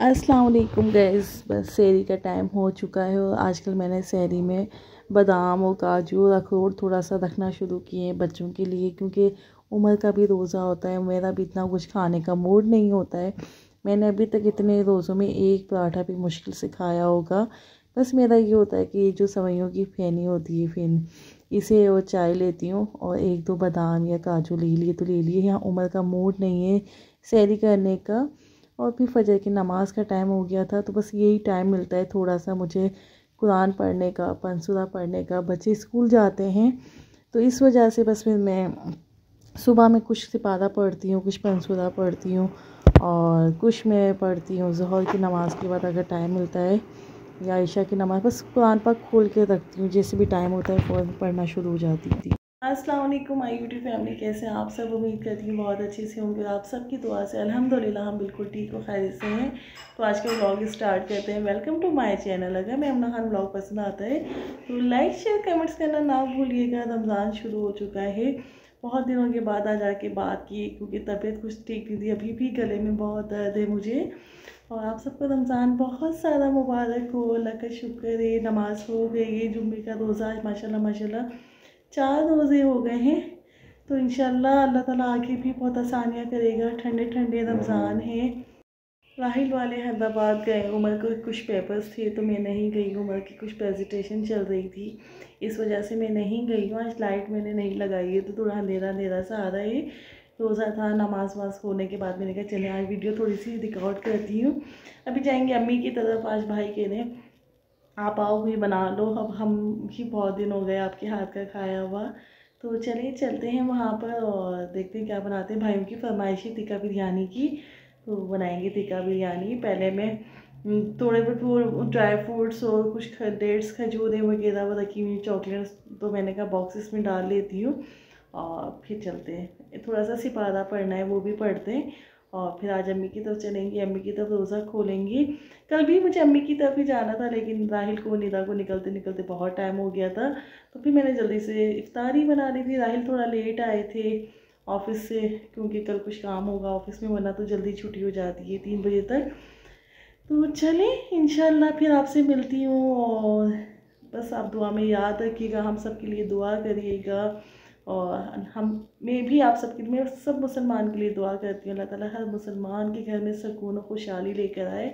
अस्सलाम वालेकुम गाइस। बस सहरी का टाइम हो चुका है और आजकल मैंने सहरी में बादाम और काजू और अखरोट थोड़ा सा रखना शुरू किए हैं बच्चों के लिए, क्योंकि उम्र का भी रोज़ा होता है। मेरा भी इतना कुछ खाने का मूड नहीं होता है। मैंने अभी तक इतने रोज़ों में एक पराठा भी मुश्किल से खाया होगा। बस मेरा ये होता है कि ये जो सवैयों की फेनी होती है फिर इसे और चाय लेती हूँ और एक दो बादाम या काजू ले लिए तो ले लिए। यहाँ उम्र का मूड नहीं है सहरी करने का। और फिर फजर की नमाज़ का टाइम हो गया था, तो बस यही टाइम मिलता है थोड़ा सा मुझे कुरान पढ़ने का, पंसूरा पढ़ने का। बच्चे स्कूल जाते हैं तो इस वजह से बस फिर मैं सुबह में कुछ सिपारा पढ़ती हूँ, कुछ पंसूरा पढ़ती हूँ और कुछ मैं पढ़ती हूँ ज़ोहर की नमाज़ के बाद अगर टाइम मिलता है, या ईशा की नमाज़। बस कुरान पाक खोल के रखती हूँ, जैसे भी टाइम होता है फ़ौरन पढ़ना शुरू हो जाती थी। अस्सलाम वालेकुम माय यूट्यूब फैमिली, कैसे हैं आप सब? उम्मीद करती हूँ बहुत अच्छे से होंगे। आप सबकी दुआ से अल्हम्दुलिल्लाह हम बिल्कुल ठीक और खैरियत से हैं। तो आज का व्लॉग स्टार्ट करते हैं। Welcome to my channel. अगर मैं अमना खान व्लॉग पसंद आता है तो लाइक शेयर कमेंट्स करना ना भूलिएगा। रमज़ान शुरू हो चुका है, बहुत दिनों के बाद आज आके बात की, क्योंकि तबीयत कुछ ठीक नहीं थी, अभी भी गले में बहुत दर्द है मुझे। और आप सबको रमज़ान बहुत सारा मुबारक हो, अल्लाह का शुक्र है। नमाज़ हो गई है, जुम्मे का रोज़ा है, माशाल्लाह माशाल्लाह 4 रोज़े हो गए हैं। तो इंशाल्लाह अल्लाह ताला आगे भी बहुत आसानियाँ करेगा। ठंडे ठंडे रमज़ान है। राहिल वाले हैदराबाद गए, उमर को कुछ पेपर्स थे तो मैं नहीं गई। उमर की कुछ प्रेजेंटेशन चल रही थी, इस वजह से मैं नहीं गई हूँ। आज लाइट मैंने नहीं लगाई है तो थोड़ा अंधेरा अंधेरा सा आ रहा है। रोज़ा था, नमाज वाज होने के बाद मैंने कहा चले आज वीडियो थोड़ी सी रिकॉर्ड करती हूँ। अभी जाएंगे अम्मी की तरफ। आज भाई कह रहे हैं आप आओ भी बना लो, अब हम ही बहुत दिन हो गए आपके हाथ का खाया हुआ। तो चलिए चलते हैं वहाँ पर और देखते हैं क्या बनाते हैं। भाइयों की फरमाइशी टिक्का बिरयानी की, तो बनाएंगे टिक्का बिरयानी। पहले मैं थोड़े बहुत वो ड्राई फ्रूट्स और कुछ डेट्स खजूरें वगैरह वो रखी हुई चॉकलेट्स, तो मैंने कहा बॉक्सेस में डाल लेती हूँ और फिर चलते हैं। थोड़ा सा सिपारा पढ़ना है, वो भी पढ़ते हैं और फिर आज अम्मी की तरफ चलेंगे। अम्मी की तरफ रोज़ा खोलेंगी। कल भी मुझे अम्मी की तरफ ही जाना था, लेकिन राहिल को निदा को निकलते निकलते बहुत टाइम हो गया था, तो फिर मैंने जल्दी से इफ्तारी बना ली थी। राहिल थोड़ा लेट आए थे ऑफ़िस से, क्योंकि कल कुछ काम होगा ऑफ़िस में, वरना तो जल्दी छुट्टी हो जाती है 3 बजे तक। तो चलें इंशाल्लाह फिर आपसे मिलती हूँ। और बस आप दुआ में याद रखिएगा, हम सब के लिए दुआ करिएगा। और हम मैं भी आप सबके लिए, मैं सब मुसलमान के लिए दुआ करती हूँ। अल्लाह ताला हर मुसलमान के घर में सुकून और खुशहाली लेकर आए,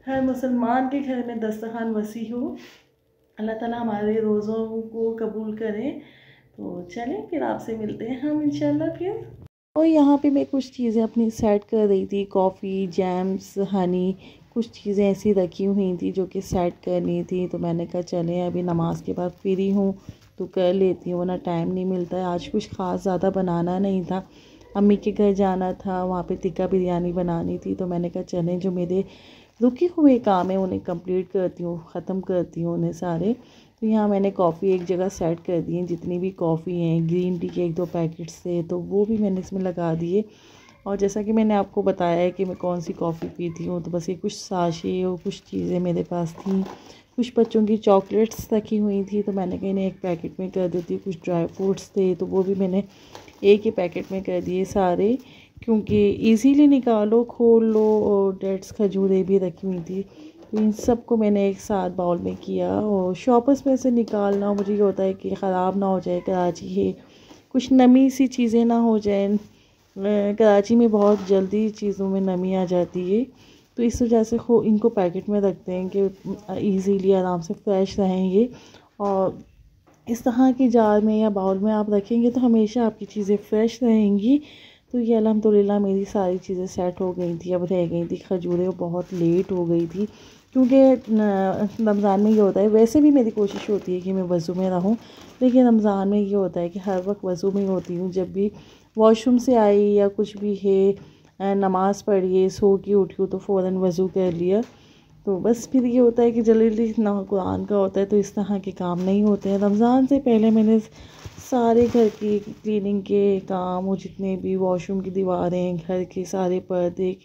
हर मुसलमान के घर में दस्तरखान वसी हो। अल्लाह ताला हमारे रोज़ों को कबूल करें। तो चलें फिर आपसे मिलते हैं हम इंशाल्लाह फिर। और यहाँ पे मैं कुछ चीज़ें अपनी सेट कर रही थी, कॉफ़ी, जैम्स, हनी, कुछ चीज़ें ऐसी रखी हुई थी जो कि सेट करनी थी। तो मैंने कहा चलें अभी नमाज के बाद फ्री हूँ तो कर लेती हूँ, वरना टाइम नहीं मिलता है। आज कुछ ख़ास ज़्यादा बनाना नहीं था, अम्मी के घर जाना था, वहाँ पे टिक्का बिरयानी बनानी थी। तो मैंने कहा चलें जो मेरे रुके हुए काम है उन्हें कंप्लीट करती हूँ, ख़त्म करती हूँ उन्हें सारे। तो यहाँ मैंने कॉफ़ी एक जगह सेट कर दी है, जितनी भी कॉफ़ी हैं, ग्रीन टी के 1-2 पैकेट्स थे तो वो भी मैंने इसमें लगा दिए। और जैसा कि मैंने आपको बताया है कि मैं कौन सी कॉफ़ी पीती हूँ, तो बस ये कुछ साशे और कुछ चीज़ें मेरे पास थी। कुछ बच्चों की चॉकलेट्स रखी हुई थी तो मैंने कहा इन्हें एक पैकेट में कर देती हूँ। कुछ ड्राई फ्रूट्स थे तो वो भी मैंने एक ही पैकेट में कर दिए सारे, क्योंकि इजीली निकालो खोल लो। और डेट्स खजूरें भी रखी हुई थी, तो इन सब को मैंने एक साथ बाउल में किया। और शॉपर्स में से निकालना मुझे ये होता है कि ख़राब ना हो जाए, कराची है, कुछ नमी सी चीज़ें ना हो जाए। कराची में बहुत जल्दी चीज़ों में नमी आ जाती है, तो इस वजह से इनको पैकेट में रखते हैं कि ईज़िली आराम से फ्रेश रहें ये। और इस तरह के जार में या बाउल में आप रखेंगे तो हमेशा आपकी चीज़ें फ़्रेश रहेंगी। तो ये अल्हम्दुलिल्लाह मेरी सारी चीज़ें सेट हो गई थी। अब रह गई थी खजूरें, बहुत लेट हो गई थी, क्योंकि रमज़ान में ये होता है, वैसे भी मेरी कोशिश होती है कि मैं वज़ू में रहूं, लेकिन रमज़ान में ये होता है कि हर वक्त वज़ू में ही होती हूँ। जब भी वॉशरूम से आई या कुछ भी है, नमाज़ पढ़ी, सो के उठी हूँ तो फ़ौरन वज़ू कर लिया। तो बस फिर ये होता है कि जल्दी ना कुरान का होता है तो इस तरह के काम नहीं होते हैं। रमज़ान से पहले मैंने सारे घर की क्लीनिंग के काम और जितने भी वॉशरूम की दीवारें, घर के सारे पर्दे,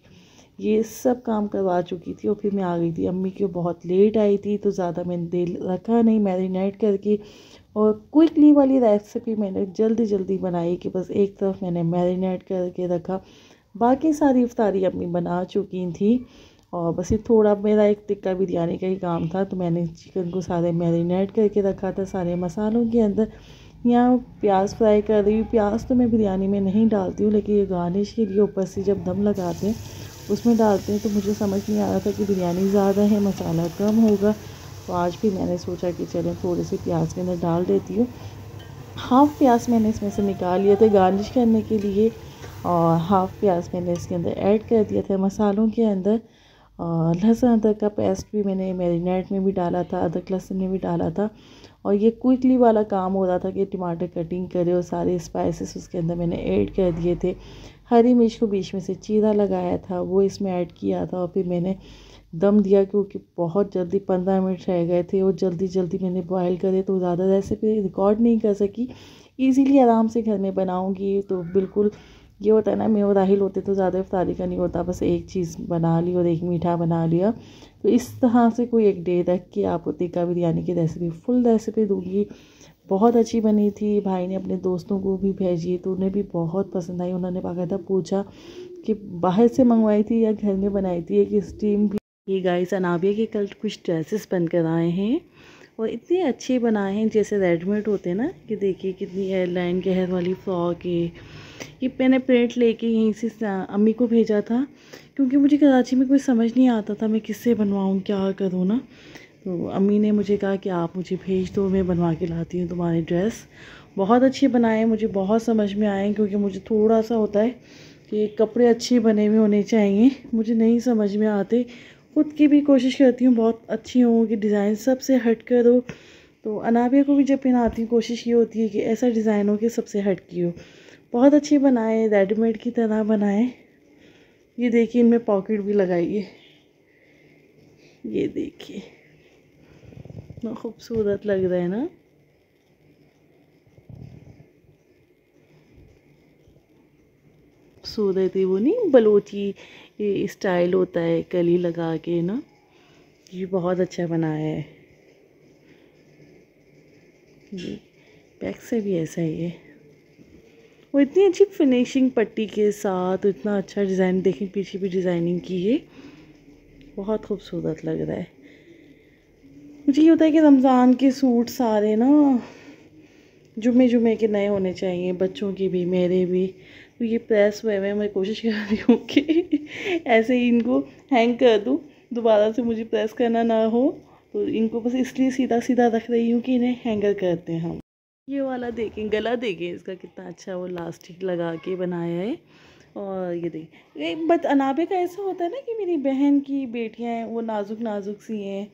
ये सब काम करवा चुकी थी। और फिर मैं आ गई थी, अम्मी की बहुत लेट आई थी तो ज़्यादा मैंने देर रखा नहीं, मैरिनेट करके। और क्विकली वाली रेसिपी मैंने जल्दी जल्दी बनाई कि बस एक तरफ मैंने मैरिनेट करके रखा, बाकी सारी इफ्तारी अम्मी बना चुकी थी। और बस ये थोड़ा मेरा एक टिक्का बिरयानी का ही काम था, तो मैंने चिकन को सारे मैरिनेट करके रखा था सारे मसालों के अंदर। यहाँ प्याज फ्राई कर रही हूँ। प्याज तो मैं बिरयानी में नहीं डालती हूँ, लेकिन ये गार्निश के लिए ऊपर से जब दम लगाते हैं उसमें डालते हैं। तो मुझे समझ नहीं आ रहा था कि बिरयानी ज़्यादा है, मसाला कम होगा, तो आज भी मैंने सोचा कि चलें थोड़े से प्याज के अंदर डाल देती हूँ। हाफ़ प्याज मैंने इसमें से निकाल लिए थे गार्निश करने के लिए, और हाफ़ प्याज मैंने इसके अंदर ऐड कर दिया था मसालों के अंदर। और लहसुन अदरक का पेस्ट भी मैंने मैरिनेट में भी डाला था, अदरक लहसुन में भी डाला था। और ये क्विकली वाला काम हो रहा था कि टमाटर कटिंग करे और सारे स्पाइसेस उसके अंदर मैंने ऐड कर दिए थे। हरी मिर्च को बीच में से चीरा लगाया था, वो इसमें ऐड किया था। और फिर मैंने दम दिया, क्योंकि बहुत जल्दी 15 मिनट रह गए थे और जल्दी जल्दी मैंने बॉयल करे, तो ज़्यादा रेसिपी रिकॉर्ड नहीं कर सकी। इजीली आराम से घर में बनाऊंगी तो बिल्कुल ये होता है ना, मैं और राहिल होते तो ज़्यादा इफ्तारी का नहीं होता, बस एक चीज़ बना ली और एक मीठा बना लिया। तो इस तरह से कोई एक डे रख के आपको टिक्का बिरयानी की रेसिपी फुल रेसिपी दूँगी। बहुत अच्छी बनी थी। भाई ने अपने दोस्तों को भी भेजी तो उन्हें भी बहुत पसंद आई। उन्होंने बाकायदा पूछा कि बाहर से मंगवाई थी या घर में बनाई थी, एक स्टीम भी। ये गाइस अनाबिया के कल कुछ ड्रेसेस बन कर आए हैं और इतने अच्छे बनाए हैं जैसे रेडीमेड होते हैं ना। कि देखिए कितनी एयरलाइन गहर वाली फ्रॉक है। ये मैंने प्रिंट लेके यहीं से अम्मी को भेजा था, क्योंकि मुझे कराची में कोई समझ नहीं आता था मैं किससे बनवाऊँ, क्या करूँ ना। तो अम्मी ने मुझे कहा कि आप मुझे भेज दो, मैं बनवा के लाती हूँ तुम्हारी ड्रेस। बहुत अच्छे बनाए, मुझे बहुत समझ में आए, क्योंकि मुझे थोड़ा सा होता है कि कपड़े अच्छे बने हुए होने चाहिए, मुझे नहीं समझ में आते। खुद की भी कोशिश करती हूँ बहुत अच्छी हो, कि डिज़ाइन सबसे हट कर हो। तो अनाबिया को भी जब पहनाती हूँ कोशिश ये होती है कि ऐसा डिज़ाइन हो कि सबसे हट की हो। बहुत अच्छे बनाए, रेडीमेड की तरह बनाए। ये देखिए इनमें पॉकेट भी लगाई है, ये देखिए इतना खूबसूरत लग रहा है ना। खूबसूरत है वो, नहीं बलोची स्टाइल होता है कली लगा के ना। ये बहुत अच्छा बनाया है। ये बैक से भी ऐसा ही है। वो इतनी अच्छी फिनिशिंग पट्टी के साथ, इतना अच्छा डिज़ाइन, देखें पीछे भी डिज़ाइनिंग की है, बहुत खूबसूरत लग रहा है। मुझे ये होता है कि रमज़ान के सूट सारे ना जुमे जुमे के नए होने चाहिए, बच्चों के भी मेरे भी। तो ये प्रेस हुए हुए मैं कोशिश कर रही हूँ कि ऐसे ही इनको हैंग कर दूँ, दोबारा से मुझे प्रेस करना ना हो। तो इनको बस इसलिए सीधा सीधा रख रही हूँ कि इन्हें हैंगर करते हैं हम। ये वाला देखें, गला देखें इसका कितना अच्छा वो लास्टिक लगा के बनाया है। और ये देखें, बट अनाबे का ऐसा होता है ना कि मेरी बहन की बेटियां हैं वो नाजुक नाजुक सी हैं,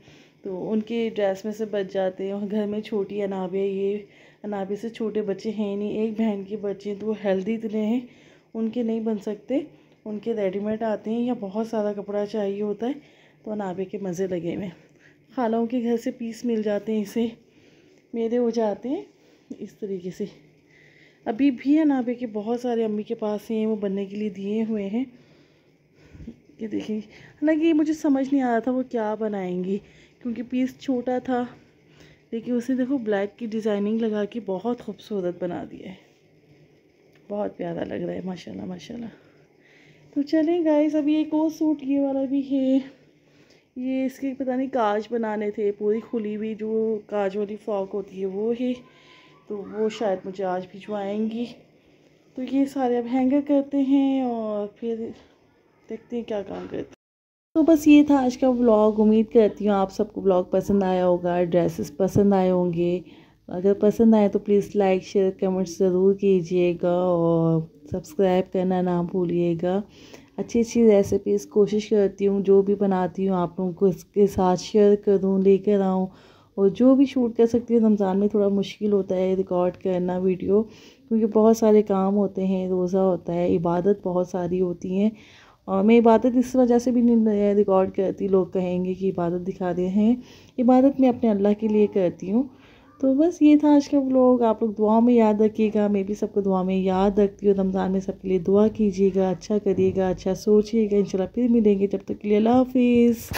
तो उनके ड्रेस में से बच जाते हैं। और घर में छोटी अनाबे, ये अनाबे से छोटे बच्चे हैं नहीं, एक बहन के बच्चे हैं, तो वो हेल्दी इतने हैं, उनके नहीं बन सकते, उनके रेडीमेड आते हैं या बहुत सारा कपड़ा चाहिए होता है। तो अनाबे के मज़े लगे हुए। खालाओं के घर से पीस मिल जाते हैं, इसे मेरे हो जाते हैं इस तरीके से। अभी भी अनाबे के बहुत सारे अम्मी के पास हैं, वो बनने के लिए दिए हुए हैं। ये देखिए, हालांकि ये मुझे समझ नहीं आ रहा था वो क्या बनाएंगी, क्योंकि पीस छोटा था, लेकिन उसने देखो ब्लैक की डिज़ाइनिंग लगा के बहुत खूबसूरत बना दिया है। बहुत प्यारा लग रहा है माशाल्लाह माशाल्लाह। तो चलें गाइस, अभी एक और सूट ये वाला भी है। ये इसके पता नहीं काज बनाने थे, पूरी खुली हुई जो काज वाली फ्रॉक होती है वो है, तो वो शायद मुझे आज भिजवाएंगी। तो ये सारे अब हैंगर करते हैं और फिर देखते हैं क्या काम करते हैं। तो बस ये था आज का व्लॉग। उम्मीद करती हूँ आप सबको व्लॉग पसंद आया होगा, ड्रेसेस पसंद आए होंगे। अगर पसंद आए तो प्लीज़ लाइक शेयर कमेंट्स ज़रूर कीजिएगा और सब्सक्राइब करना ना भूलिएगा। अच्छी अच्छी रेसिपीज़ कोशिश करती हूँ जो भी बनाती हूँ आप लोगों को इसके साथ शेयर करूँ, लेकर आऊँ। और जो भी शूट कर सकती हूँ, रमज़ान में थोड़ा मुश्किल होता है रिकॉर्ड करना वीडियो, क्योंकि बहुत सारे काम होते हैं, रोज़ा होता है, इबादत बहुत सारी होती हैं। और मैं इबादत इस वजह से भी नहीं रिकॉर्ड करती, लोग कहेंगे कि इबादत दिखा रहे हैं, इबादत मैं अपने अल्लाह के लिए करती हूँ। तो बस ये था आज का व्लॉग। आप लोग दुआ में याद रखिएगा, मैं भी सबको दुआ में याद रखती हूँ। रमज़ान में सबके लिए दुआ कीजिएगा, अच्छा करिएगा, अच्छा सोचिएगा। इंशाल्लाह फिर मिलेंगे, जब तक के लिए अल्लाह हाफिज़।